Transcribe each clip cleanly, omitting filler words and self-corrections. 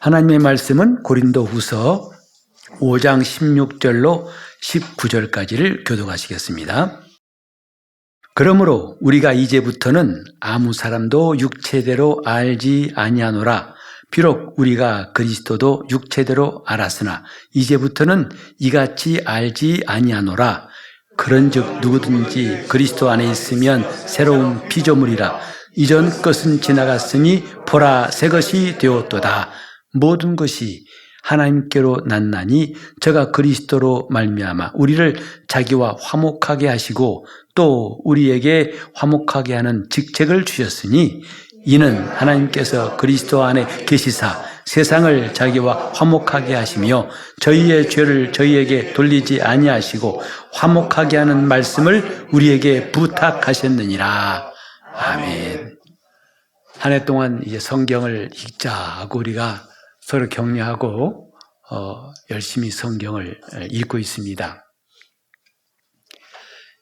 하나님의 말씀은 고린도후서 5장 16절로 19절까지를 교독하시겠습니다. 그러므로 우리가 이제부터는 아무 사람도 육체대로 알지 아니하노라. 비록 우리가 그리스도도 육체대로 알았으나 이제부터는 이같이 알지 아니하노라. 그런즉 누구든지 그리스도 안에 있으면 새로운 피조물이라. 이전 것은 지나갔으니 보라 새 것이 되었도다. 모든 것이 하나님께로 났나니 저가 그리스도로 말미암아 우리를 자기와 화목하게 하시고 또 우리에게 화목하게 하는 직책을 주셨으니 이는 하나님께서 그리스도 안에 계시사 세상을 자기와 화목하게 하시며 저희의 죄를 저희에게 돌리지 아니하시고 화목하게 하는 말씀을 우리에게 부탁하셨느니라. 아멘. 한 해 동안 이제 성경을 읽자 하고 우리가 서로 격려하고 열심히 성경을 읽고 있습니다.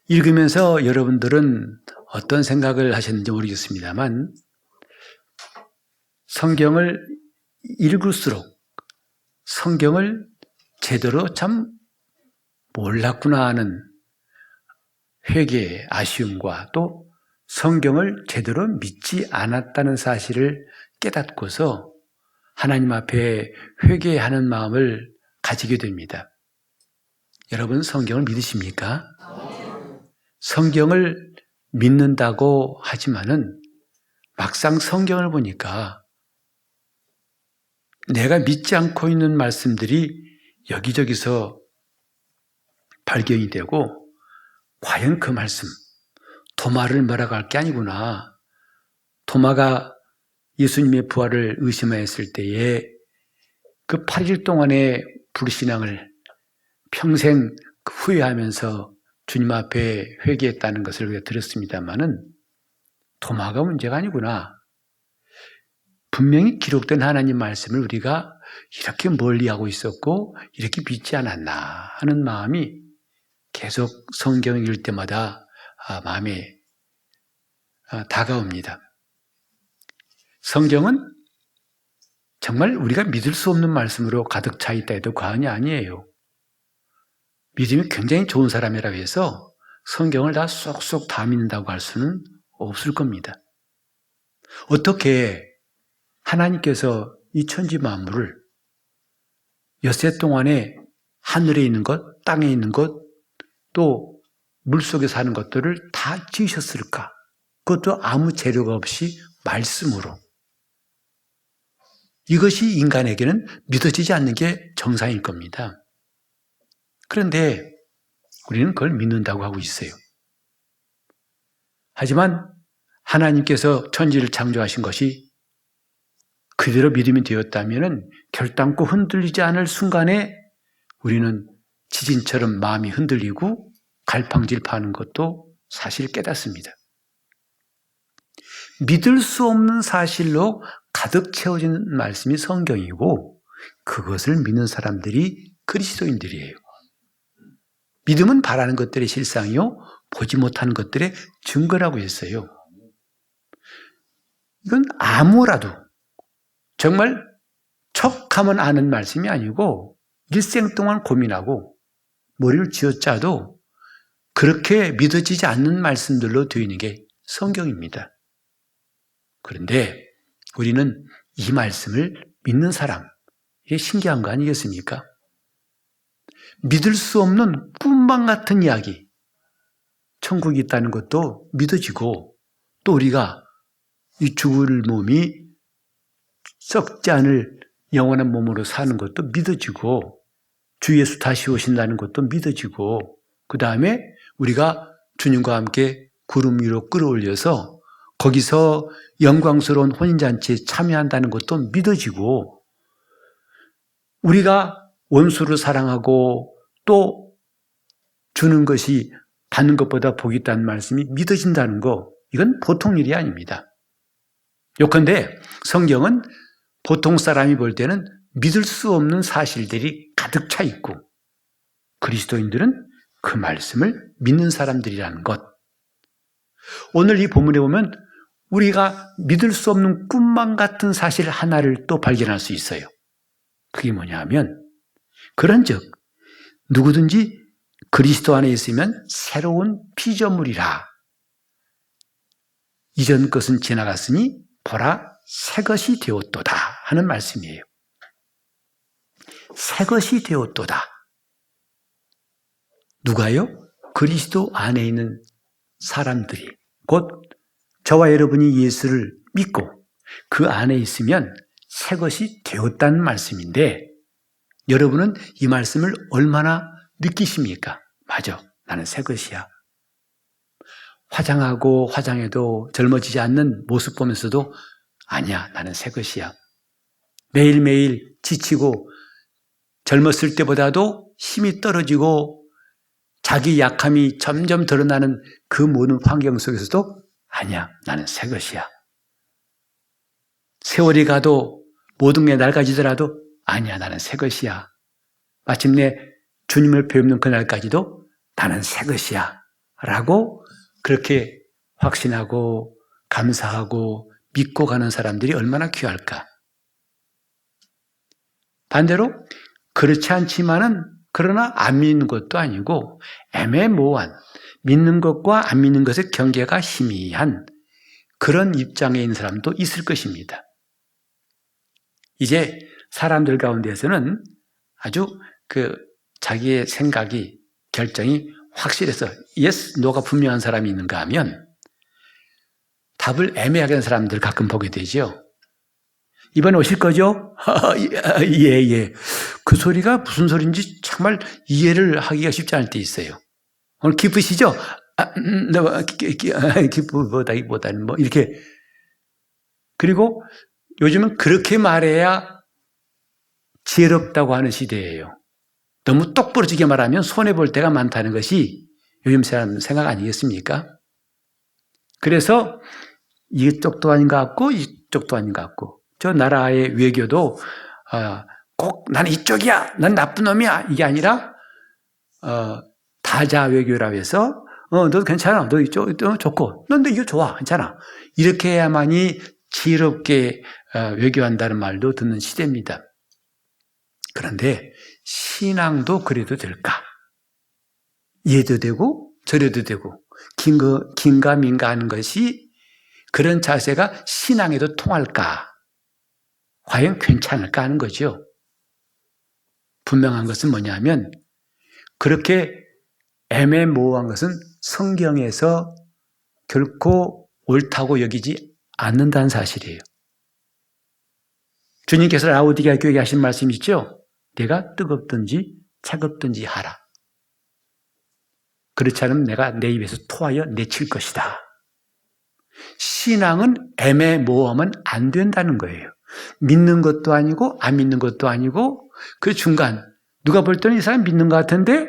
읽으면서 여러분들은 어떤 생각을 하셨는지 모르겠습니다만 성경을 읽을수록 성경을 제대로 참 몰랐구나 하는 회개의 아쉬움과 또 성경을 제대로 믿지 않았다는 사실을 깨닫고서 하나님 앞에 회개하는 마음을 가지게 됩니다. 여러분 성경을 믿으십니까? 성경을 믿는다고 하지만은 막상 성경을 보니까 내가 믿지 않고 있는 말씀들이 여기저기서 발견이 되고 과연 그 말씀, 도마를 뭐라고 할 게 아니구나. 도마가 예수님의 부활을 의심하였을 때에 그 8일 동안의 불신앙을 평생 후회하면서 주님 앞에 회개했다는 것을 우리가 들었습니다마는 도마가 문제가 아니구나. 분명히 기록된 하나님 말씀을 우리가 이렇게 멀리하고 있었고 이렇게 믿지 않았나 하는 마음이 계속 성경을 읽을 때마다 마음에 다가옵니다. 성경은 정말 우리가 믿을 수 없는 말씀으로 가득 차 있다 해도 과언이 아니에요. 믿음이 굉장히 좋은 사람이라고 해서 성경을 다 쏙쏙 다 믿는다고 할 수는 없을 겁니다. 어떻게 하나님께서 이 천지 만물을 엿새 동안에 하늘에 있는 것, 땅에 있는 것, 또 물속에 사는 것들을 다 지으셨을까? 그것도 아무 재료가 없이 말씀으로. 이것이 인간에게는 믿어지지 않는 게 정상일 겁니다. 그런데 우리는 그걸 믿는다고 하고 있어요. 하지만 하나님께서 천지를 창조하신 것이 그대로 믿음이 되었다면 결단코 흔들리지 않을 순간에 우리는 지진처럼 마음이 흔들리고 갈팡질팡하는 것도 사실 깨닫습니다. 믿을 수 없는 사실로 가득 채워진 말씀이 성경이고 그것을 믿는 사람들이 그리스도인들이에요. 믿음은 바라는 것들의 실상이요 보지 못하는 것들의 증거라고 했어요. 이건 아무라도 정말 척하면 아는 말씀이 아니고 일생 동안 고민하고 머리를 쥐어짜도 그렇게 믿어지지 않는 말씀들로 되어 있는 게 성경입니다. 그런데 우리는 이 말씀을 믿는 사람, 이게 신기한 거 아니겠습니까? 믿을 수 없는 꿈만 같은 이야기, 천국이 있다는 것도 믿어지고 또 우리가 이 죽을 몸이 썩지 않을 영원한 몸으로 사는 것도 믿어지고 주 예수 다시 오신다는 것도 믿어지고 그 다음에 우리가 주님과 함께 구름 위로 끌어올려서 거기서 영광스러운 혼인잔치에 참여한다는 것도 믿어지고 우리가 원수를 사랑하고 또 주는 것이 받는 것보다 복이 있다는 말씀이 믿어진다는 거 이건 보통 일이 아닙니다. 요컨대 성경은 보통 사람이 볼 때는 믿을 수 없는 사실들이 가득 차 있고 그리스도인들은 그 말씀을 믿는 사람들이라는 것. 오늘 이 본문에 보면 우리가 믿을 수 없는 꿈만 같은 사실 하나를 또 발견할 수 있어요. 그게 뭐냐면 그런즉 누구든지 그리스도 안에 있으면 새로운 피조물이라. 이전 것은 지나갔으니 보라 새 것이 되었도다 하는 말씀이에요. 새 것이 되었도다. 누가요? 그리스도 안에 있는 사람들이, 곧 저와 여러분이 예수를 믿고 그 안에 있으면 새 것이 되었다는 말씀인데, 여러분은 이 말씀을 얼마나 느끼십니까? 맞아, 나는 새 것이야. 화장하고 화장해도 젊어지지 않는 모습 보면서도 아니야, 나는 새 것이야. 매일매일 지치고 젊었을 때보다도 힘이 떨어지고 자기 약함이 점점 드러나는 그 모든 환경 속에서도 아니야, 나는 새 것이야. 세월이 가도 모든 게 낡아지더라도 아니야, 나는 새 것이야. 마침내 주님을 뵙는 그날까지도 나는 새 것이야 라고 그렇게 확신하고 감사하고 믿고 가는 사람들이 얼마나 귀할까. 반대로 그렇지 않지만은 그러나 안 믿는 것도 아니고 애매모호한, 믿는 것과 안 믿는 것의 경계가 희미한 그런 입장에 있는 사람도 있을 것입니다. 이제 사람들 가운데에서는 아주 자기의 생각이, 결정이 확실해서 yes, no가 분명한 사람이 있는가 하면 답을 애매하게 하는 사람들 가끔 보게 되죠. 이번에 오실 거죠? 예. 그 소리가 무슨 소리인지 정말 이해를 하기가 쉽지 않을 때 있어요. 오늘 기쁘시죠? 기쁘다기보다는 뭐 이렇게. 그리고 요즘은 그렇게 말해야 지혜롭다고 하는 시대예요. 너무 똑부러지게 말하면 손해볼 때가 많다는 것이 요즘 사람 생각 아니겠습니까? 그래서 이쪽도 아닌 것 같고 이쪽도 아닌 것 같고, 저 나라의 외교도 꼭 나는 이쪽이야, 난 나쁜 놈이야, 이게 아니라 다자 외교라고 해서 너도 괜찮아, 너 이쪽 좋고, 넌 이거 좋아, 괜찮아, 이렇게 해야만이 지혜롭게 외교한다는 말도 듣는 시대입니다. 그런데 신앙도 그래도 될까? 이해도 되고 저래도 되고 긴가민가 하는 것이, 그런 자세가 신앙에도 통할까? 과연 괜찮을까 하는 거죠. 분명한 것은 뭐냐면 그렇게 애매모호한 것은 성경에서 결코 옳다고 여기지 않는다는 사실이에요. 주님께서 라오디게아 교회에 하신 말씀 있죠? 내가 뜨겁든지 차갑든지 하라. 그렇지 않으면 내가 내 입에서 토하여 내칠 것이다. 신앙은 애매모호하면 안 된다는 거예요. 믿는 것도 아니고 안 믿는 것도 아니고 그 중간, 누가 볼 때는 이 사람 믿는 것 같은데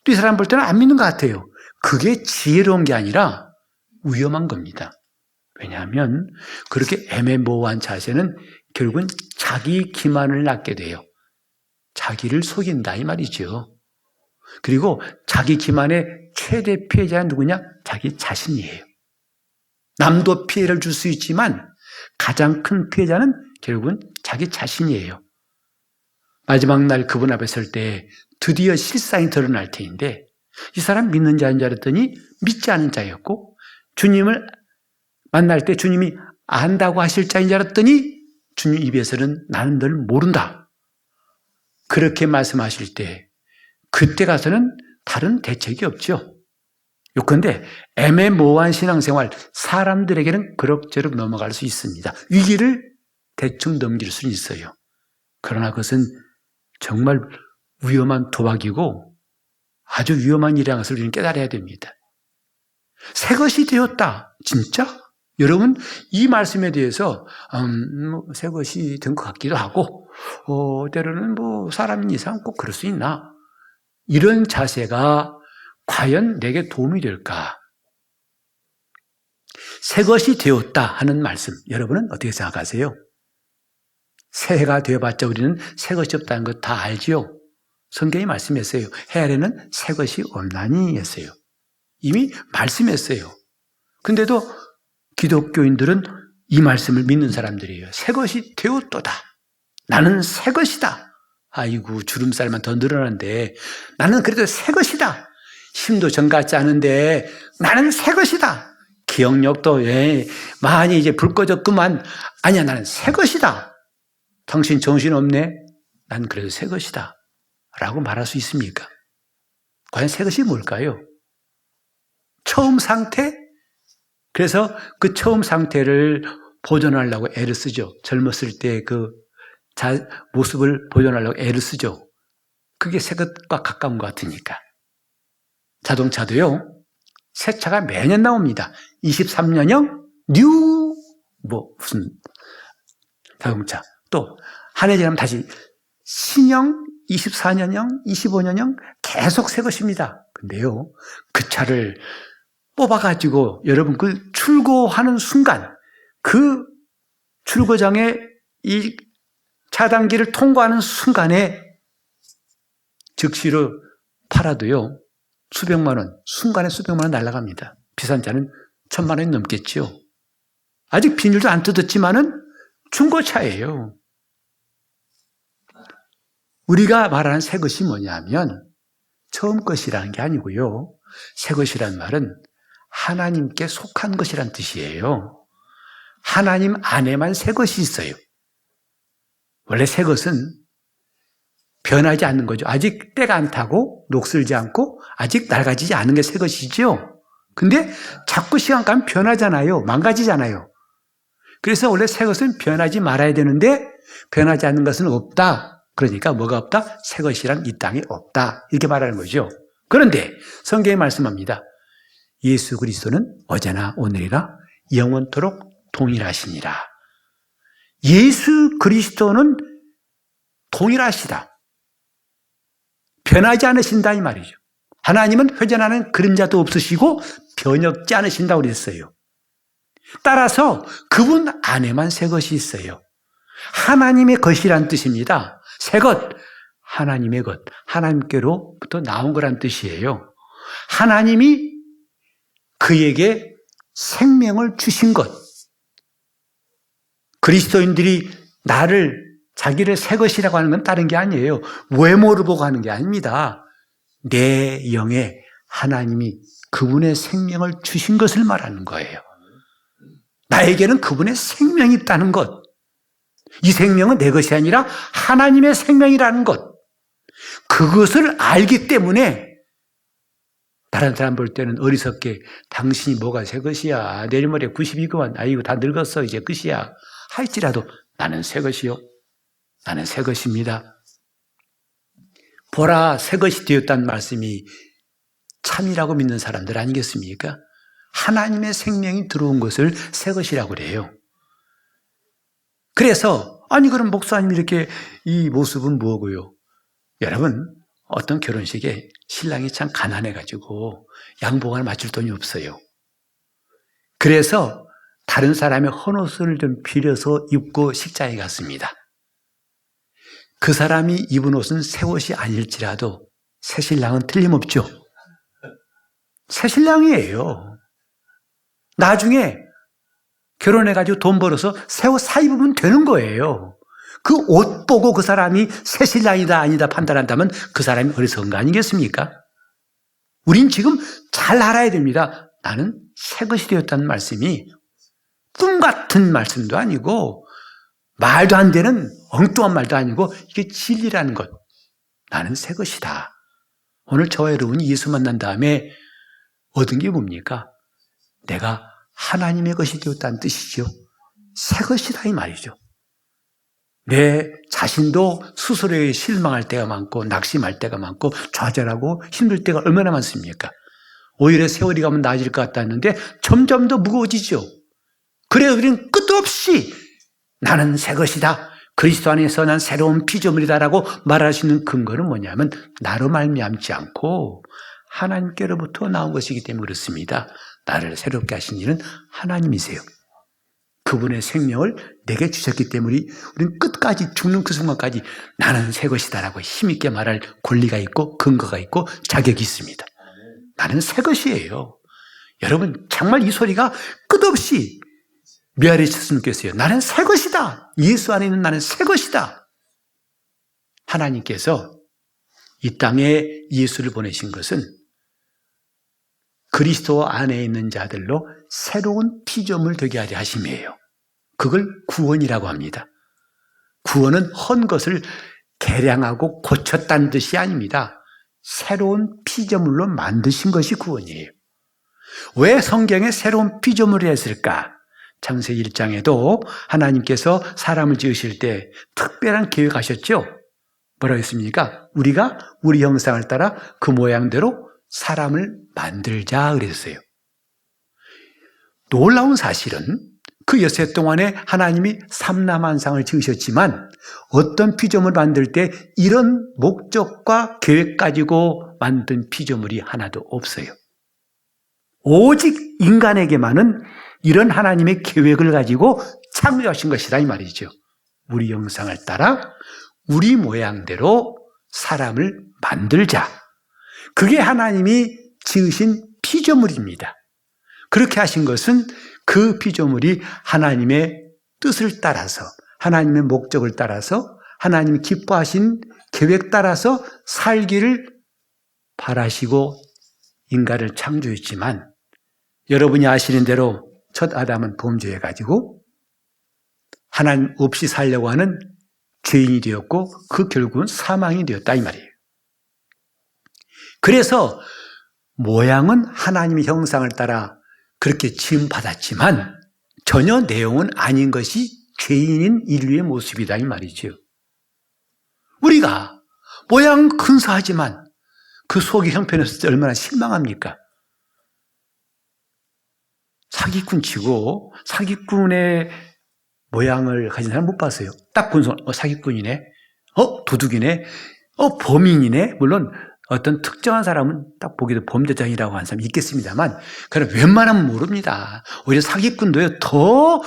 또 이 사람 볼 때는 안 믿는 것 같아요. 그게 지혜로운 게 아니라 위험한 겁니다. 왜냐하면 그렇게 애매모호한 자세는 결국은 자기 기만을 낳게 돼요. 자기를 속인다 이 말이죠. 그리고 자기 기만의 최대 피해자는 누구냐? 자기 자신이에요. 남도 피해를 줄 수 있지만 가장 큰 피해자는 결국은 자기 자신이에요. 마지막 날 그분 앞에 설 때 드디어 실상이 드러날 테인데, 이 사람 믿는 자인 줄 알았더니 믿지 않은 자였고, 주님을 만날 때 주님이 안다고 하실 자인 줄 알았더니 주님 입에서는 나는 널 모른다, 그렇게 말씀하실 때 그때 가서는 다른 대책이 없죠. 요컨대 애매모호한 신앙생활, 사람들에게는 그럭저럭 넘어갈 수 있습니다. 위기를 대충 넘길 수는 있어요. 그러나 그것은 정말 위험한 도박이고 아주 위험한 일이라는 것을 우리는 깨달아야 됩니다. 새 것이 되었다. 진짜? 여러분, 이 말씀에 대해서 새 것이 된 것 같기도 하고 때로는 사람 이상 꼭 그럴 수 있나? 이런 자세가 과연 내게 도움이 될까? 새 것이 되었다 하는 말씀, 여러분은 어떻게 생각하세요? 새해가 되어봤자 우리는 새 것이 없다는 것 다 알지요? 성경이 말씀했어요. 해 아래는 새 것이 없나니 했어요. 이미 말씀했어요. 근데도 기독교인들은 이 말씀을 믿는 사람들이에요. 새 것이 되었도다. 나는 새 것이다. 아이고 주름살만 더 늘어나는데 나는 그래도 새 것이다. 힘도 전 같지 않은데 나는 새 것이다. 기억력도 많이 이제 불 꺼졌구만. 아니야, 나는 새 것이다. 당신 정신없네. 난 그래도 새 것이다. 라고 말할 수 있습니까? 과연 새 것이 뭘까요? 처음 상태? 그래서 그 처음 상태를 보존하려고 애를 쓰죠. 젊었을 때 그 모습을 보존하려고 애를 쓰죠. 그게 새 것과 가까운 것 같으니까. 자동차도요, 새 차가 매년 나옵니다. 23년형 무슨 자동차. 또 한 해 지나면 다시 신형 24년형, 25년형 계속 새 것입니다. 근데요, 그 차를 뽑아가지고 여러분 그 출고하는 순간 그 출고장에 이 차단기를 통과하는 순간에 즉시로 팔아도요, 수백만 원, 순간에 수백만 원 날아갑니다. 비싼 차는 1,000만 원이 넘겠지요. 아직 비닐도 안 뜯었지만은 중고차예요. 우리가 말하는 새 것이 뭐냐면 처음 것이라는 게 아니고요. 새 것이란 말은 하나님께 속한 것이란 뜻이에요. 하나님 안에만 새 것이 있어요. 원래 새 것은 변하지 않는 거죠. 아직 때가 안 타고 녹슬지 않고 아직 낡아지지 않은 게 새 것이죠. 근데 자꾸 시간 가면 변하잖아요. 망가지잖아요. 그래서 원래 새 것은 변하지 말아야 되는데 변하지 않는 것은 없다. 그러니까 뭐가 없다? 새 것이란 이 땅에 없다. 이렇게 말하는 거죠. 그런데 성경이 말씀합니다. 예수 그리스도는 어제나 오늘이라 영원토록 동일하시니라. 예수 그리스도는 동일하시다. 변하지 않으신다 이 말이죠. 하나님은 회전하는 그림자도 없으시고 변혁지 않으신다고 그랬어요. 따라서 그분 안에만 새 것이 있어요. 하나님의 것이란 뜻입니다. 새 것, 하나님의 것, 하나님께로부터 나온 거란 뜻이에요. 하나님이 그에게 생명을 주신 것. 그리스도인들이 자기를 새 것이라고 하는 건 다른 게 아니에요. 외모를 보고 하는 게 아닙니다. 내 영에 하나님이 그분의 생명을 주신 것을 말하는 거예요. 나에게는 그분의 생명이 있다는 것. 이 생명은 내 것이 아니라 하나님의 생명이라는 것. 그것을 알기 때문에 다른 사람 볼 때는 어리석게 당신이 뭐가 새 것이야. 내일모레 92구만. 아이고 다 늙었어. 이제 끝이야. 할지라도 나는 새 것이요. 나는 새 것입니다. 보라 새 것이 되었다는 말씀이 참이라고 믿는 사람들 아니겠습니까? 하나님의 생명이 들어온 것을 새 것이라고 그래요. 그래서 아니 그럼 목사님 이렇게 이 모습은 뭐고요? 여러분 어떤 결혼식에 신랑이 참 가난해가지고 양복을 맞출 돈이 없어요. 그래서 다른 사람의 헌옷을 좀 빌려서 입고 식장에 갔습니다. 그 사람이 입은 옷은 새 옷이 아닐지라도 새 신랑은 틀림없죠. 새 신랑이에요. 나중에 결혼해가지고 돈 벌어서 새 옷 사 입으면 되는 거예요. 그 옷 보고 그 사람이 새 신랑이다 아니다 판단한다면 그 사람이 어리석은 거 아니겠습니까? 우린 지금 잘 알아야 됩니다. 나는 새 것이 되었다는 말씀이 꿈 같은 말씀도 아니고 말도 안 되는 엉뚱한 말도 아니고 이게 진리라는 것. 나는 새 것이다. 오늘 저와 여러분이 예수 만난 다음에 얻은 게 뭡니까? 내가 하나님의 것이 되었다는 뜻이죠. 새 것이다 이 말이죠. 내 자신도 스스로에 실망할 때가 많고 낙심할 때가 많고 좌절하고 힘들 때가 얼마나 많습니까? 오히려 세월이 가면 나아질 것 같다 했는데 점점 더 무거워지죠. 그래서 우리는 끝도 없이 나는 새 것이다. 그리스도 안에서 난 새로운 피조물이다라고 말할 수 있는 근거는 뭐냐면 나로 말미암지 않고 하나님께로부터 나온 것이기 때문에 그렇습니다. 나를 새롭게 하신 이는 하나님이세요. 그분의 생명을 내게 주셨기 때문에 우리는 끝까지 죽는 그 순간까지 나는 새 것이다라고 힘있게 말할 권리가 있고 근거가 있고 자격이 있습니다. 나는 새 것이에요. 여러분 정말 이 소리가 끝없이 메아리쳤으면 좋겠어요. 나는 새 것이다. 예수 안에 있는 나는 새 것이다. 하나님께서 이 땅에 예수를 보내신 것은 그리스도 안에 있는 자들로 새로운 피조물 되게 하려 하심이에요. 그걸 구원이라고 합니다. 구원은 헌 것을 개량하고 고쳤다는 뜻이 아닙니다. 새로운 피조물로 만드신 것이 구원이에요. 왜 성경에 새로운 피조물을 했을까? 창세기 1장에도 하나님께서 사람을 지으실 때 특별한 계획하셨죠? 뭐라고 했습니까? 우리가 우리 형상을 따라 그 모양대로 사람을 만들자 그랬어요. 놀라운 사실은 그 엿새 동안에 하나님이 삼라만상을 지으셨지만 어떤 피조물을 만들 때 이런 목적과 계획 가지고 만든 피조물이 하나도 없어요. 오직 인간에게만은 이런 하나님의 계획을 가지고 창조하신 것이다 이 말이죠. 우리 형상을 따라 우리 모양대로 사람을 만들자. 그게 하나님이 지으신 피조물입니다. 그렇게 하신 것은 그 피조물이 하나님의 뜻을 따라서 하나님의 목적을 따라서 하나님이 기뻐하신 계획 따라서 살기를 바라시고 인간을 창조했지만 여러분이 아시는 대로 첫 아담은 범죄해가지고 하나님 없이 살려고 하는 죄인이 되었고 그 결국은 사망이 되었다 이 말이에요. 그래서 모양은 하나님의 형상을 따라 그렇게 지음받았지만 전혀 내용은 아닌 것이 죄인인 인류의 모습이다 이 말이죠. 우리가 모양 근사하지만 그 속이 형편했을 때 얼마나 실망합니까? 사기꾼 치고 사기꾼의 모양을 가진 사람 못 봤어요. 딱 본 손, 사기꾼이네, 도둑이네, 범인이네. 물론 어떤 특정한 사람은 딱 보기도 범죄자이라고 하는 사람이 있겠습니다만 그럼 웬만하면 모릅니다. 오히려 사기꾼도요 더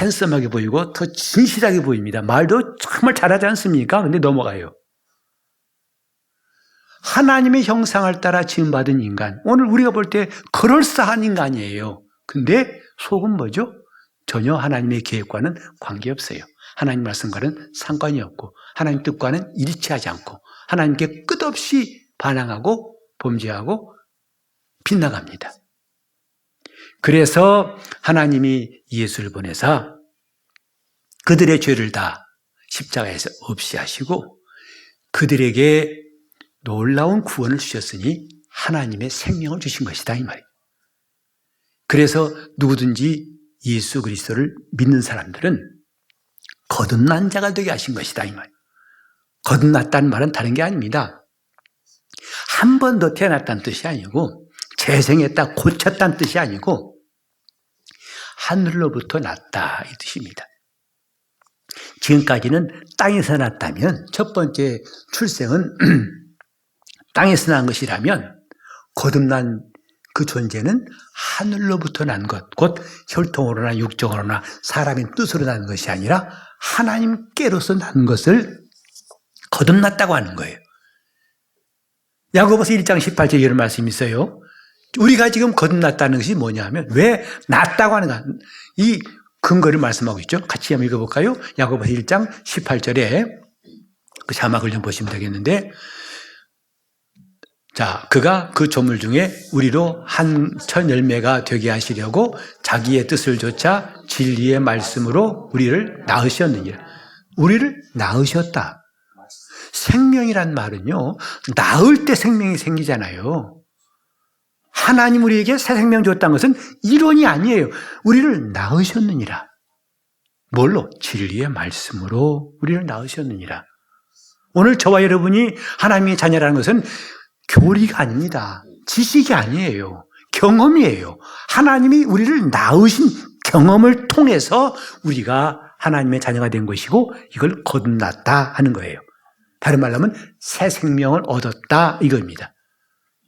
핸섬하게 보이고 더 진실하게 보입니다. 말도 정말 잘하지 않습니까? 근데 넘어가요. 하나님의 형상을 따라 지음받은 인간, 오늘 우리가 볼 때 그럴싸한 인간이에요. 근데 속은 뭐죠? 전혀 하나님의 계획과는 관계없어요. 하나님 말씀과는 상관이 없고 하나님 뜻과는 일치하지 않고 하나님께 끝없이 반항하고 범죄하고 빗나갑니다. 그래서 하나님이 예수를 보내사 그들의 죄를 다 십자가에서 없이 하시고 그들에게 놀라운 구원을 주셨으니 하나님의 생명을 주신 것이다 이 말이에요. 그래서 누구든지 예수 그리스도를 믿는 사람들은 거듭난 자가 되게 하신 것이다 이 말이에요. 거듭났다는 말은 다른 게 아닙니다. 한 번 더 태어났다는 뜻이 아니고 재생했다, 고쳤다는 뜻이 아니고 하늘로부터 났다 이 뜻입니다. 지금까지는 땅에서 났다면 첫 번째 출생은 땅에서 난 것이라면 거듭난 그 존재는 하늘로부터 난 것, 곧 혈통으로나 육정으로나 사람의 뜻으로 난 것이 아니라 하나님께로서 난 것을 거듭났다고 하는 거예요. 야고보서 1장 18절에 이런 말씀이 있어요. 우리가 지금 거듭났다는 것이 뭐냐 하면 왜 났다고 하는가? 이 근거를 말씀하고 있죠. 같이 한번 읽어볼까요? 야고보서 1장 18절에 그 자막을 좀 보시면 되겠는데 자, 그가 그 조물 중에 우리로 한 천 열매가 되게 하시려고 자기의 뜻을 좇아 진리의 말씀으로 우리를 낳으셨느니라. 우리를 낳으셨다. 생명이란 말은요, 낳을 때 생명이 생기잖아요. 하나님 우리에게 새 생명 줬다는 것은 이론이 아니에요. 우리를 낳으셨느니라. 뭘로? 진리의 말씀으로 우리를 낳으셨느니라. 오늘 저와 여러분이 하나님의 자녀라는 것은 교리가 아닙니다. 지식이 아니에요. 경험이에요. 하나님이 우리를 낳으신 경험을 통해서 우리가 하나님의 자녀가 된 것이고 이걸 거듭났다 하는 거예요. 다른 말로 하면 새 생명을 얻었다 이겁니다.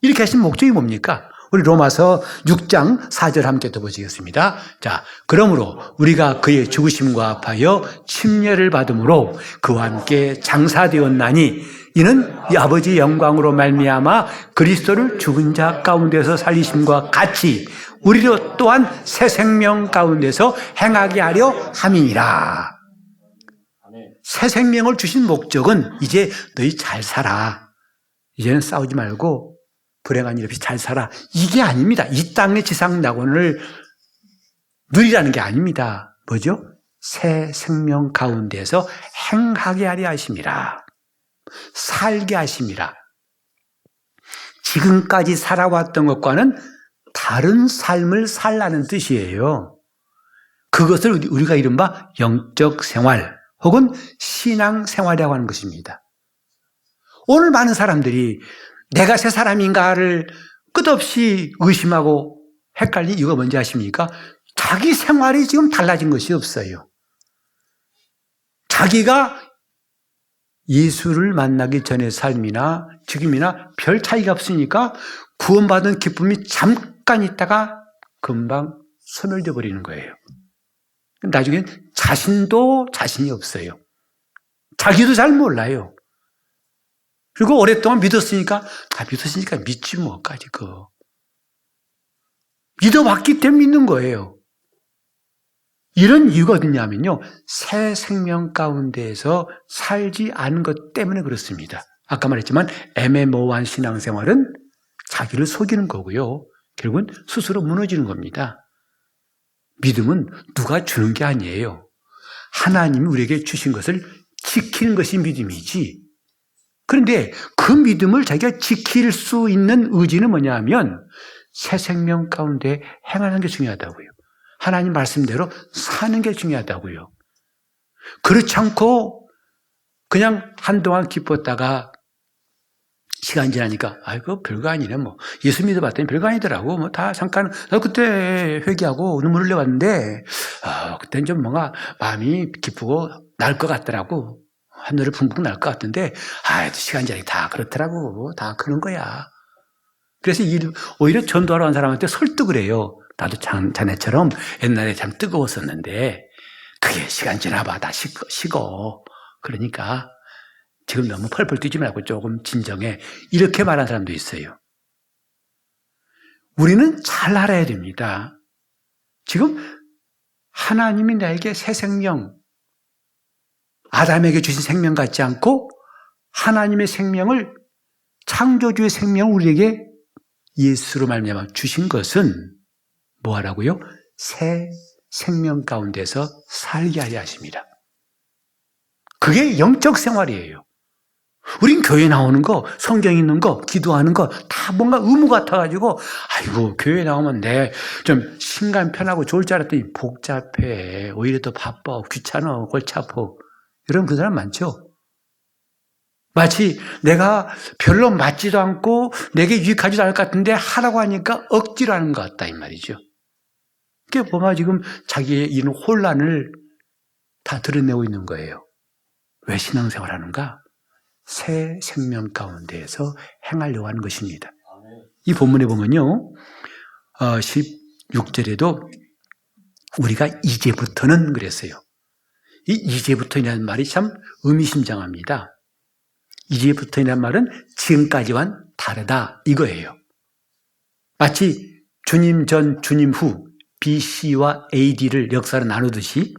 이렇게 하신 목적이 뭡니까? 우리 로마서 6장 4절 함께 더 보시겠습니다. 자, 그러므로 우리가 그의 죽으심과 합하여 침례를 받음으로 그와 함께 장사되었나니 이는 이 아버지의 영광으로 말미암아 그리스도를 죽은 자 가운데서 살리심과 같이 우리로 또한 새 생명 가운데서 행하게 하려 함이니라. 새 생명을 주신 목적은 이제 너희 잘 살아. 이제는 싸우지 말고 불행한 일 없이 잘 살아. 이게 아닙니다. 이 땅의 지상낙원을 누리라는 게 아닙니다. 뭐죠? 새 생명 가운데서 행하게 하려 하심이라. 살게 하심이라. 지금까지 살아왔던 것과는 다른 삶을 살라는 뜻이에요. 그것을 우리가 이른바 영적 생활 혹은 신앙 생활이라고 하는 것입니다. 오늘 많은 사람들이 내가 새 사람인가를 끝없이 의심하고 헷갈린 이유가 뭔지 아십니까? 자기 생활이 지금 달라진 것이 없어요. 자기가 예수를 만나기 전의 삶이나 지금이나 별 차이가 없으니까 구원받은 기쁨이 잠깐 있다가 금방 소멸되어 버리는 거예요. 나중엔 자신도 자신이 없어요. 자기도 잘 몰라요. 그리고 오랫동안 믿었으니까 믿지 뭐까지 그거. 믿어봤기 때문에 믿는 거예요. 이런 이유가 어디냐면요. 새 생명 가운데에서 살지 않은 것 때문에 그렇습니다. 아까 말했지만 애매모호한 신앙생활은 자기를 속이는 거고요. 결국은 스스로 무너지는 겁니다. 믿음은 누가 주는 게 아니에요. 하나님이 우리에게 주신 것을 지키는 것이 믿음이지. 그런데 그 믿음을 자기가 지킬 수 있는 의지는 뭐냐 하면 새 생명 가운데 행하는 게 중요하다고요. 하나님 말씀대로 사는 게 중요하다고요. 그렇지 않고 그냥 한동안 기뻤다가 시간 지나니까 아이고 별거 아니네 뭐 예수 믿어봤더니 별거 아니더라고 뭐 다 잠깐 나 그때 회개하고 눈물 흘려봤는데 그때는 좀 뭔가 마음이 기쁘고 날 것 같더라고 하늘을 붕붕 날 것 같은데 시간 지나니까 다 그렇더라고 다 그런 거야. 그래서 오히려 전도하러 간 사람한테 설득을 해요. 나도 자네처럼 옛날에 참 뜨거웠었는데 그게 시간 지나봐 다 식어. 그러니까 지금 너무 펄펄 뛰지 말고 조금 진정해. 이렇게 말하는 사람도 있어요. 우리는 잘 알아야 됩니다. 지금 하나님이 나에게 새 생명, 아담에게 주신 생명 같지 않고 하나님의 생명을 창조주의 생명을 우리에게 예수로 말미암아 주신 것은 뭐하라고요? 새 생명 가운데서 살게 하려 하십니다. 그게 영적 생활이에요. 우린 교회 나오는 거, 성경 읽는 거, 기도하는 거 다 뭔가 의무 같아가지고 아이고 교회 나오면 내 좀 신간 편하고 좋을 줄 알았더니 복잡해. 오히려 더 바빠, 귀찮아, 골치 아파. 이런 그 사람 많죠? 마치 내가 별로 맞지도 않고 내게 유익하지도 않을 것 같은데 하라고 하니까 억지로 하는 것 같다 이 말이죠. 그게 보면 지금 자기의 이런 혼란을 다 드러내고 있는 거예요. 왜 신앙생활 하는가? 새 생명 가운데에서 행하려고 하는 것입니다. 이 본문에 보면요. 16절에도 우리가 이제부터는 그랬어요. 이 이제부터이라는 말이 참 의미심장합니다. 이제부터이라는 말은 지금까지와는 다르다 이거예요. 마치 주님 전 주님 후 BC와 AD를 역사로 나누듯이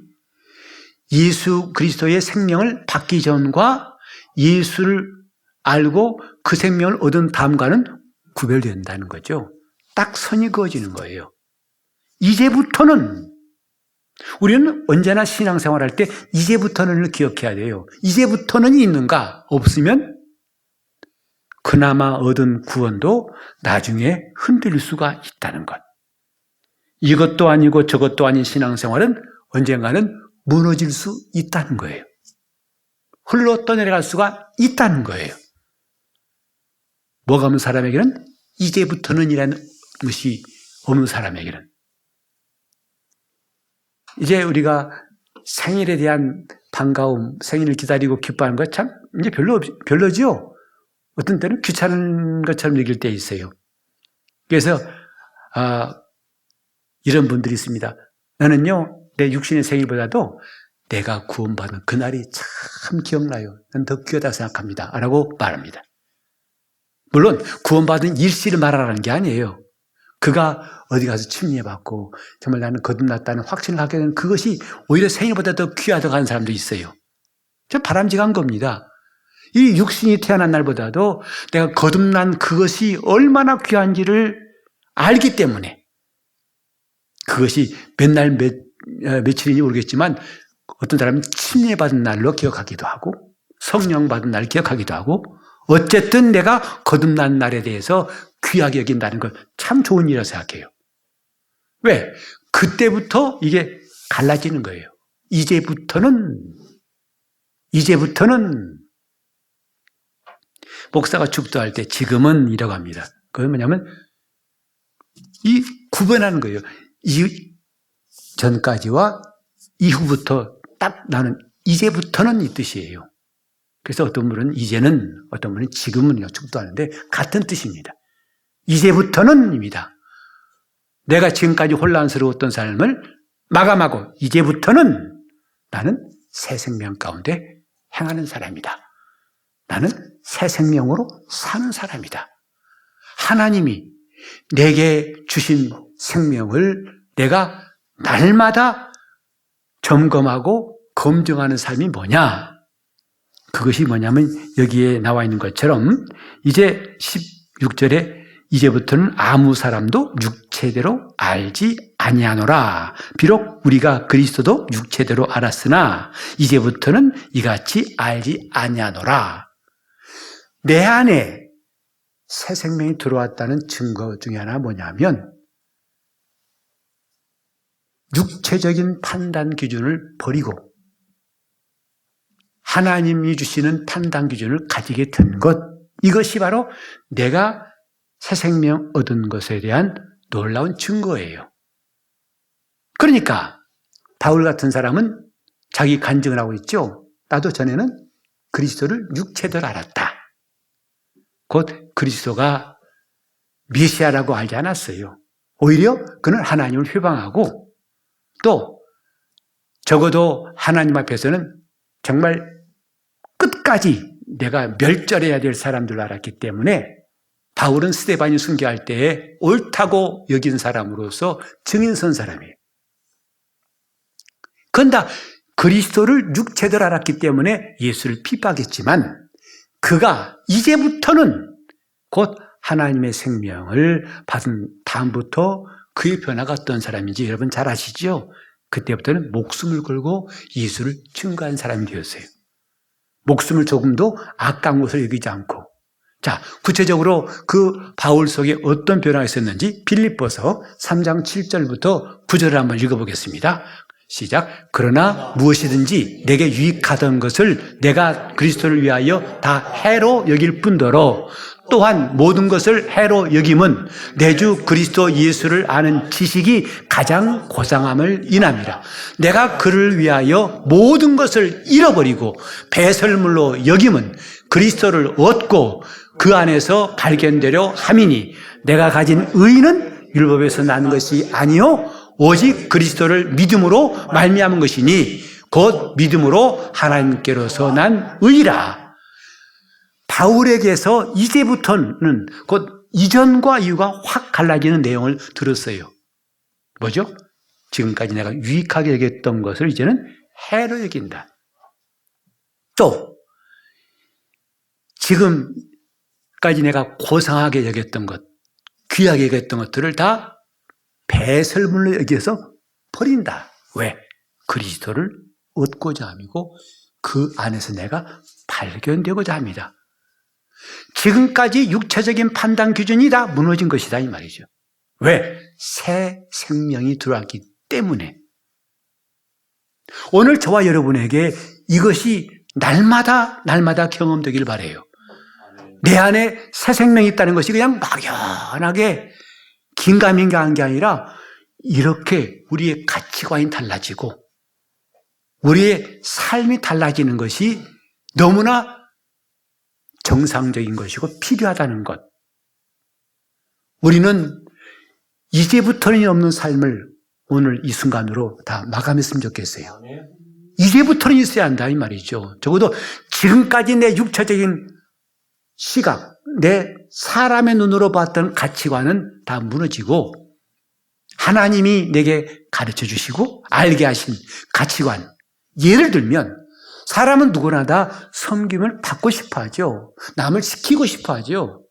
예수 그리스도의 생명을 받기 전과 예수를 알고 그 생명을 얻은 다음과는 구별된다는 거죠. 딱 선이 그어지는 거예요. 이제부터는 우리는 언제나 신앙생활할 때 이제부터는을 기억해야 돼요. 이제부터는 있는가? 없으면 그나마 얻은 구원도 나중에 흔들릴 수가 있다는 것. 이것도 아니고 저것도 아닌 신앙생활은 언젠가는 무너질 수 있다는 거예요. 흘러 떠내려갈 수가 있다는 거예요. 뭐가 없는 사람에게는 이제부터는 이라는 것이 없는 사람에게는 이제 우리가 생일에 대한 반가움, 생일을 기다리고 기뻐하는 것 참 이제 별로지요. 어떤 때는 귀찮은 것처럼 여길 때 있어요. 그래서 이런 분들이 있습니다. 나는요 내 육신의 생일보다도 내가 구원받은 그날이 참 기억나요. 난 더 귀하다고 생각합니다. 라고 말합니다. 물론 구원받은 일시를 말하라는 게 아니에요. 그가 어디 가서 침례받고 정말 나는 거듭났다는 확신을 하게 되는 그것이 오히려 생일보다 더 귀하다고 하는 사람도 있어요. 저 바람직한 겁니다. 이 육신이 태어난 날보다도 내가 거듭난 그것이 얼마나 귀한지를 알기 때문에 그것이 며칠인지 모르겠지만 어떤 사람은 침례받은 날로 기억하기도 하고 성령 받은 날 기억하기도 하고 어쨌든 내가 거듭난 날에 대해서 귀하게 여긴다는 건 참 좋은 일이라고 생각해요. 왜? 그때부터 이게 갈라지는 거예요. 이제부터는 목사가 축도할 때 지금은 이라고 합니다. 그건 뭐냐면 이 구분하는 거예요. 이 전까지와 이후부터 딱 나는 이제부터는 이 뜻이에요. 그래서 어떤 분은 이제는, 어떤 분은 지금은 축도하는데 같은 뜻입니다. 이제부터는입니다. 내가 지금까지 혼란스러웠던 삶을 마감하고 이제부터는 나는 새 생명 가운데 행하는 사람이다. 나는 새 생명으로 사는 사람이다. 하나님이 내게 주신 생명을 내가 날마다 점검하고 검증하는 삶이 뭐냐? 그것이 뭐냐면 여기에 나와 있는 것처럼 이제 16절에 이제부터는 아무 사람도 육체대로 알지 아니하노라. 비록 우리가 그리스도도 육체대로 알았으나 이제부터는 이같이 알지 아니하노라. 내 안에 새 생명이 들어왔다는 증거 중에 하나 뭐냐면 육체적인 판단 기준을 버리고 하나님이 주시는 판단 기준을 가지게 된 것, 이것이 바로 내가 새 생명 얻은 것에 대한 놀라운 증거예요. 그러니까 바울 같은 사람은 자기 간증을 하고 있죠. 나도 전에는 그리스도를 육체대로 알았다. 곧 그리스도가 메시아라고 알지 않았어요. 오히려 그는 하나님을 회방하고 또 적어도 하나님 앞에서는 정말 끝까지 내가 멸절해야 될 사람들로 알았기 때문에 바울은 스데반이 순교할 때에 옳다고 여긴 사람으로서 증인선 사람이에요. 그건 다 그리스도를 육체대로 알았기 때문에 예수를 핍박했지만 그가 이제부터는 곧 하나님의 생명을 받은 다음부터 그의 변화가 어떤 사람인지 여러분 잘 아시죠? 그때부터는 목숨을 걸고 예수를 증거한 사람이 되었어요. 목숨을 조금도 아까운 것을 여기지 않고. 자, 구체적으로 그 바울 속에 어떤 변화가 있었는지 빌립보서 3장 7절부터 9절을 한번 읽어보겠습니다. 시작. 그러나 무엇이든지 내게 유익하던 것을 내가 그리스도를 위하여 다 해로 여길 뿐더러 또한 모든 것을 해로 여김은 내 주 그리스도 예수를 아는 지식이 가장 고상함을 인함이라. 내가 그를 위하여 모든 것을 잃어버리고 배설물로 여김은 그리스도를 얻고 그 안에서 발견되려 함이니 내가 가진 의는 율법에서 난 것이 아니요 오직 그리스도를 믿음으로 말미암은 것이니 곧 믿음으로 하나님께로서 난 의라. 바울에게서 이제부터는 곧 이전과 이후가 확 갈라지는 내용을 들었어요. 뭐죠? 지금까지 내가 유익하게 여겼던 것을 이제는 해로 여긴다. 또 지금까지 내가 고상하게 여겼던 것, 귀하게 여겼던 것들을 다 배설물로 여기서 버린다. 왜? 그리스도를 얻고자 함이고 그 안에서 내가 발견되고자 합니다. 지금까지 육체적인 판단 기준이 다 무너진 것이다 이 말이죠. 왜? 새 생명이 들어왔기 때문에. 오늘 저와 여러분에게 이것이 날마다 경험되길 바라요. 내 안에 새 생명이 있다는 것이 그냥 막연하게 긴가민가한 게 아니라 이렇게 우리의 가치관이 달라지고 우리의 삶이 달라지는 것이 너무나 정상적인 것이고 필요하다는 것. 우리는 이제부터는 없는 삶을 오늘 이 순간으로 다 마감했으면 좋겠어요. 이제부터는 있어야 한다 이 말이죠. 적어도 지금까지 내 육체적인 시각, 내 사람의 눈으로 봤던 가치관은 다 무너지고 하나님이 내게 가르쳐 주시고 알게 하신 가치관, 예를 들면 사람은 누구나 다 섬김을 받고 싶어 하죠. 남을 지키고 싶어 하죠.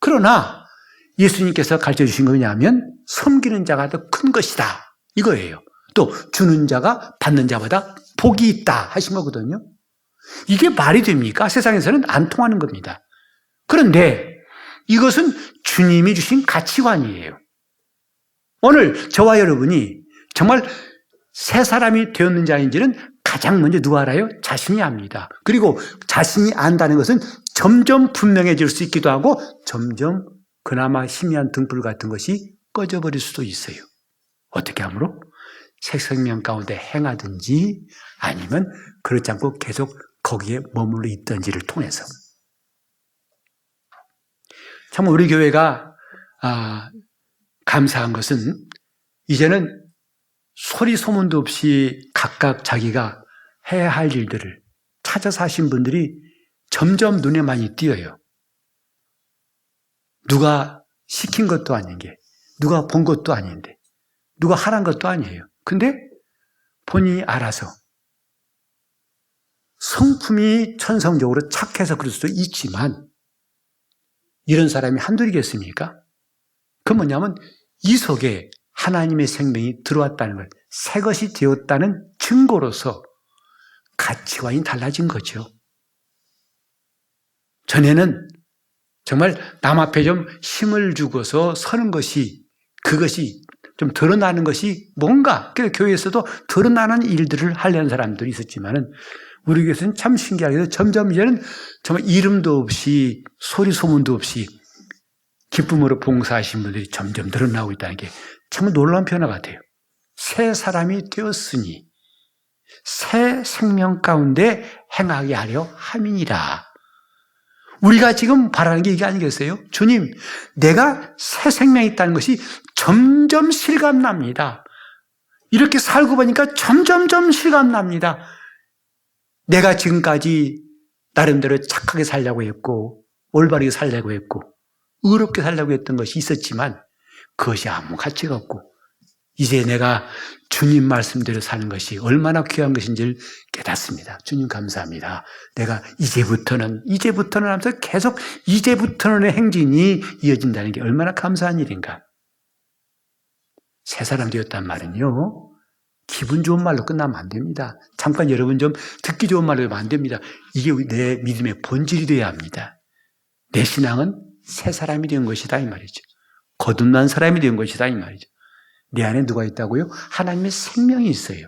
그러나 예수님께서 가르쳐 주신 건 뭐냐면 섬기는 자가 더 큰 것이다. 이거예요. 또 주는 자가 받는 자보다 복이 있다 하신 거거든요. 이게 말이 됩니까? 세상에서는 안 통하는 겁니다. 그런데 이것은 주님이 주신 가치관이에요. 오늘 저와 여러분이 정말 새 사람이 되었는지 아닌지는 가장 먼저 누가 알아요? 자신이 압니다. 그리고 자신이 안다는 것은 점점 분명해질 수 있기도 하고 점점 그나마 희미한 등불 같은 것이 꺼져버릴 수도 있어요. 어떻게 하므로? 새 생명 가운데 행하든지 아니면 그렇지 않고 계속 거기에 머물러 있든지를 통해서. 참 우리 교회가 감사한 것은 이제는 소리 소문도 없이 각각 자기가 해야 할 일들을 찾아서 하신 분들이 점점 눈에 많이 띄어요. 누가 시킨 것도 아닌 게, 누가 본 것도 아닌데, 누가 하란 것도 아니에요. 근데 본인이 알아서 성품이 천성적으로 착해서 그럴 수도 있지만 이런 사람이 한둘이겠습니까? 그건 뭐냐면 이 속에 하나님의 생명이 들어왔다는 걸, 새 것이 되었다는 증거로서 가치관이 달라진 거죠. 전에는 정말 남 앞에 좀 힘을 주고서 서는 것이, 그것이 좀 드러나는 것이 뭔가, 교회에서도 드러나는 일들을 하려는 사람들이 있었지만은 우리 교회에서는 참 신기하게도 점점 이제는 정말 이름도 없이 소리 소문도 없이 기쁨으로 봉사하신 분들이 점점 늘어나고 있다는 게 참 놀라운 변화 같아요. 새 사람이 되었으니 새 생명 가운데 행하게 하려 함이니라. 우리가 지금 바라는 게 이게 아니겠어요? 주님, 내가 새 생명이 있다는 것이 점점 실감납니다. 이렇게 살고 보니까 점점점 실감납니다. 내가 지금까지 나름대로 착하게 살려고 했고 올바르게 살려고 했고 의롭게 살려고 했던 것이 있었지만 그것이 아무 가치가 없고 이제 내가 주님 말씀대로 사는 것이 얼마나 귀한 것인지를 깨닫습니다. 주님 감사합니다. 내가 이제부터는 하면서 계속 이제부터는의 행진이 이어진다는 게 얼마나 감사한 일인가. 새 사람 되었단 말은요, 기분 좋은 말로 끝나면 안 됩니다. 잠깐 여러분 좀 듣기 좋은 말로 하면 안 됩니다. 이게 내 믿음의 본질이 되어야 합니다. 내 신앙은 새 사람이 된 것이다 이 말이죠. 거듭난 사람이 된 것이다 이 말이죠. 내 안에 누가 있다고요? 하나님의 생명이 있어요.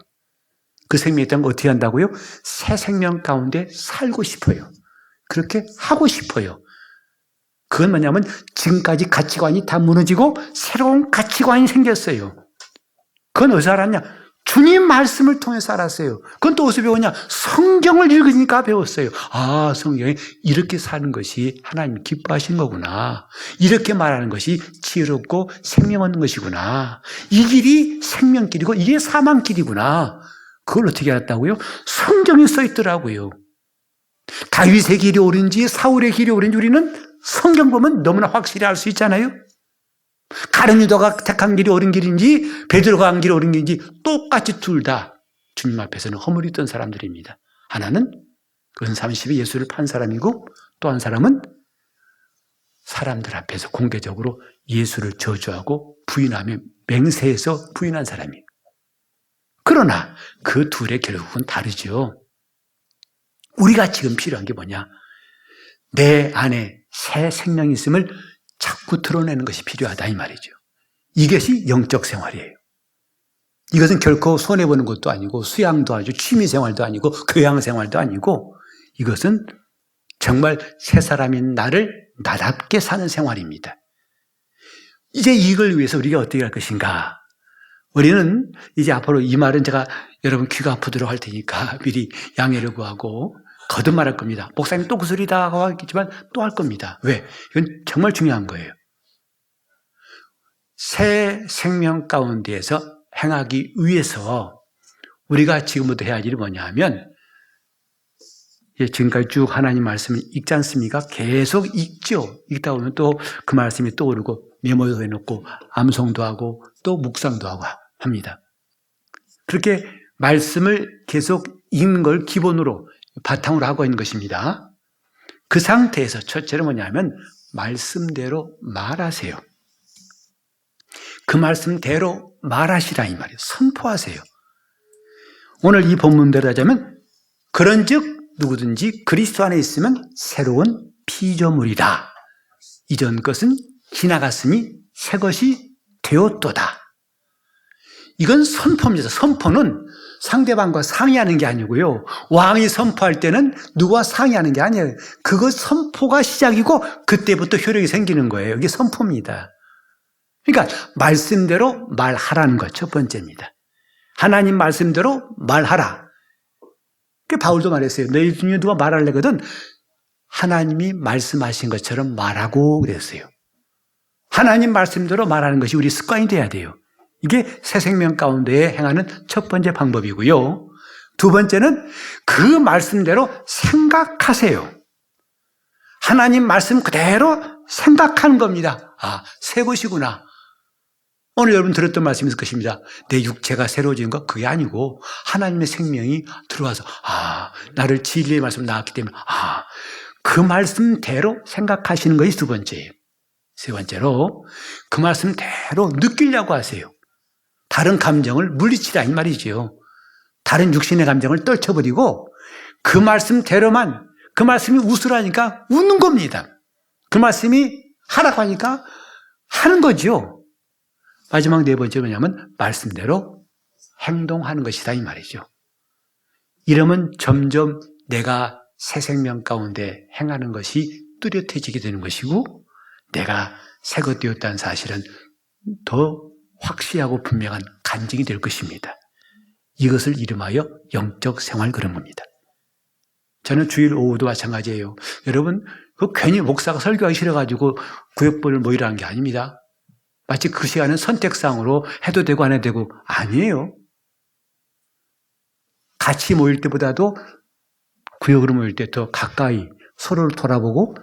그 생명이 있다는 걸 어떻게 한다고요? 새 생명 가운데 살고 싶어요. 그렇게 하고 싶어요. 그건 뭐냐면 지금까지 가치관이 다 무너지고 새로운 가치관이 생겼어요. 그건 어디서 알았냐? 주님 말씀을 통해서 알았어요. 그건 또 어디서 배웠냐? 성경을 읽으니까 배웠어요. 아, 성경에 이렇게 사는 것이 하나님 기뻐하신 거구나. 이렇게 말하는 것이 지혜롭고 생명 얻는 것이구나. 이 길이 생명길이고 이게 사망길이구나. 그걸 어떻게 알았다고요? 성경에 써 있더라고요. 다윗의 길이 옳은지 사울의 길이 옳은지 우리는 성경 보면 너무나 확실히 알 수 있잖아요. 가룟 유다가 택한 길이 옳은 길인지 베드로가 한 길이 옳은 길인지 똑같이 둘 다 주님 앞에서는 허물있던 사람들입니다. 하나는 그것은 30에 예수를 판 사람이고 또 한 사람은 사람들 앞에서 공개적으로 예수를 저주하고 부인하며 맹세해서 부인한 사람이에요. 그러나 그 둘의 결국은 다르죠. 우리가 지금 필요한 게 뭐냐? 내 안에 새 생명이 있음을 자꾸 드러내는 것이 필요하다 이 말이죠. 이것이 영적 생활이에요. 이것은 결코 손해보는 것도 아니고 수양도 아니고 취미생활도 아니고 교양생활도 아니고 이것은 정말 새 사람인 나를 나답게 사는 생활입니다. 이제 이걸 위해서 우리가 어떻게 할 것인가? 우리는 이제 앞으로 이 말은 제가 여러분 귀가 아프도록 할 테니까 미리 양해를 구하고 거듭말할 겁니다. 목사님 또 그 소리다 하고 하겠지만 또 할 겁니다. 왜? 이건 정말 중요한 거예요. 새 생명 가운데에서 행하기 위해서 우리가 지금부터 해야 할 일이 뭐냐 하면 지금까지 쭉 하나님 말씀을 읽지 않습니까? 계속 읽죠. 읽다 보면 또 그 말씀이 떠오르고 메모도 해놓고 암송도 하고 또 묵상도 하고 합니다. 그렇게 말씀을 계속 읽는 걸 기본으로 바탕으로 하고 있는 것입니다. 그 상태에서 첫째는 뭐냐면 말씀대로 말하세요. 그 말씀대로 말하시라 이 말이에요. 선포하세요. 오늘 이 본문대로 하자면 그런즉 누구든지 그리스도 안에 있으면 새로운 피조물이다. 이전 것은 지나갔으니 새 것이 되었도다. 이건 선포입니다. 선포는 상대방과 상의하는 게 아니고요. 왕이 선포할 때는 누구와 상의하는 게 아니에요. 그거 선포가 시작이고 그때부터 효력이 생기는 거예요. 이게 선포입니다. 그러니까 말씀대로 말하라는 것 첫 번째입니다. 하나님 말씀대로 말하라. 그 바울도 말했어요. 너희 중에 누가 말하려거든 하나님이 말씀하신 것처럼 말하고 그랬어요. 하나님 말씀대로 말하는 것이 우리 습관이 돼야 돼요. 이게 새 생명 가운데 행하는 첫 번째 방법이고요. 두 번째는 그 말씀대로 생각하세요. 하나님 말씀 그대로 생각하는 겁니다. 아, 새 것이구나. 오늘 여러분 들었던 말씀이 있을 것입니다. 내 육체가 새로워진 것 그게 아니고 하나님의 생명이 들어와서 나를 진리의 말씀 나왔기 때문에 그 말씀대로 생각하시는 것이 두 번째예요. 세 번째로 그 말씀대로 느끼려고 하세요. 다른 감정을 물리치라 이 말이죠. 다른 육신의 감정을 떨쳐버리고 그 말씀대로만 그 말씀이 웃으라니까 웃는 겁니다. 그 말씀이 하라고 하니까 하는 거죠. 마지막 네 번째 뭐냐면 말씀대로 행동하는 것이다 이 말이죠. 이러면 점점 내가 새 생명 가운데 행하는 것이 뚜렷해지게 되는 것이고 내가 새 것 되었다는 사실은 더 확실하고 분명한 간증이 될 것입니다. 이것을 이름하여 영적 생활 그런 겁니다. 저는 주일 오후도 마찬가지예요. 여러분 그 괜히 목사가 설교하기 싫어가지고 구역본을 모이라는 게 아닙니다. 마치 그 시간은 선택상으로 해도 되고 안 해도 되고 아니에요. 같이 모일 때보다도 구역으로 모일 때 더 가까이 서로를 돌아보고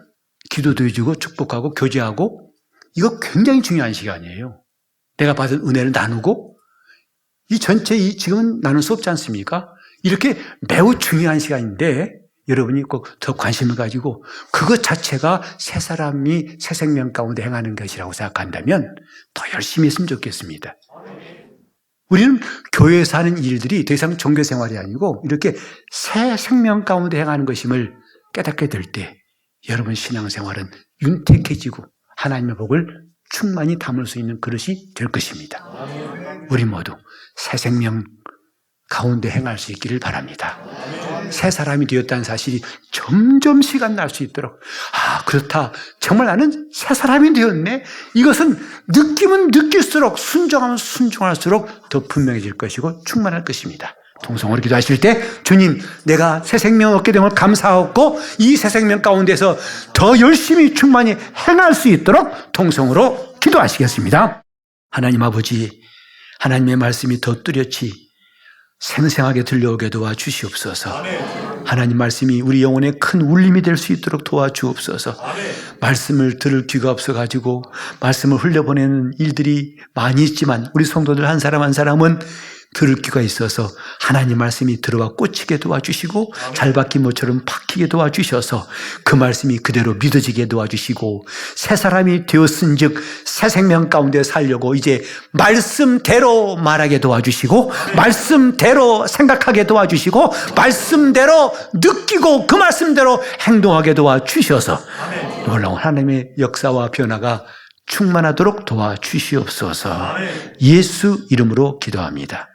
기도도 해주고 축복하고 교제하고 이거 굉장히 중요한 시간이에요. 내가 받은 은혜를 나누고 이 전체 지금은 나눌 수 없지 않습니까? 이렇게 매우 중요한 시간인데 여러분이 꼭 더 관심을 가지고 그것 자체가 새 사람이 새 생명 가운데 행하는 것이라고 생각한다면 더 열심히 했으면 좋겠습니다. 우리는 교회에서 하는 일들이 더 이상 종교 생활이 아니고 이렇게 새 생명 가운데 행하는 것임을 깨닫게 될 때 여러분 신앙생활은 윤택해지고 하나님의 복을 충만히 담을 수 있는 그릇이 될 것입니다. 우리 모두 새 생명 가운데 행할 수 있기를 바랍니다. 새 사람이 되었다는 사실이 점점 시간 날 수 있도록 그렇다. 정말 나는 새 사람이 되었네. 이것은 느끼면 느낄수록 순종하면 순종할수록 더 분명해질 것이고 충만할 것입니다. 동성으로 기도하실 때 주님 내가 새 생명 얻게 된 걸 감사하고 이 새 생명 가운데서 더 열심히 충만히 행할 수 있도록 동성으로 기도하시겠습니다. 하나님 아버지 하나님의 말씀이 더 뚜렷이 생생하게 들려오게 도와주시옵소서. 하나님 말씀이 우리 영혼에 큰 울림이 될 수 있도록 도와주옵소서. 말씀을 들을 귀가 없어가지고 말씀을 흘려보내는 일들이 많이 있지만 우리 성도들 한 사람 한 사람은 들을 귀가 있어서 하나님 말씀이 들어와 꽂히게 도와주시고 잘 박힌 모처럼 박히게 도와주셔서 그 말씀이 그대로 믿어지게 도와주시고 새 사람이 되었은즉 새 생명 가운데 살려고 이제 말씀대로 말하게 도와주시고 말씀대로 생각하게 도와주시고 말씀대로 느끼고 그 말씀대로 행동하게 도와주셔서 놀라운 하나님의 역사와 변화가 충만하도록 도와주시옵소서. 예수 이름으로 기도합니다.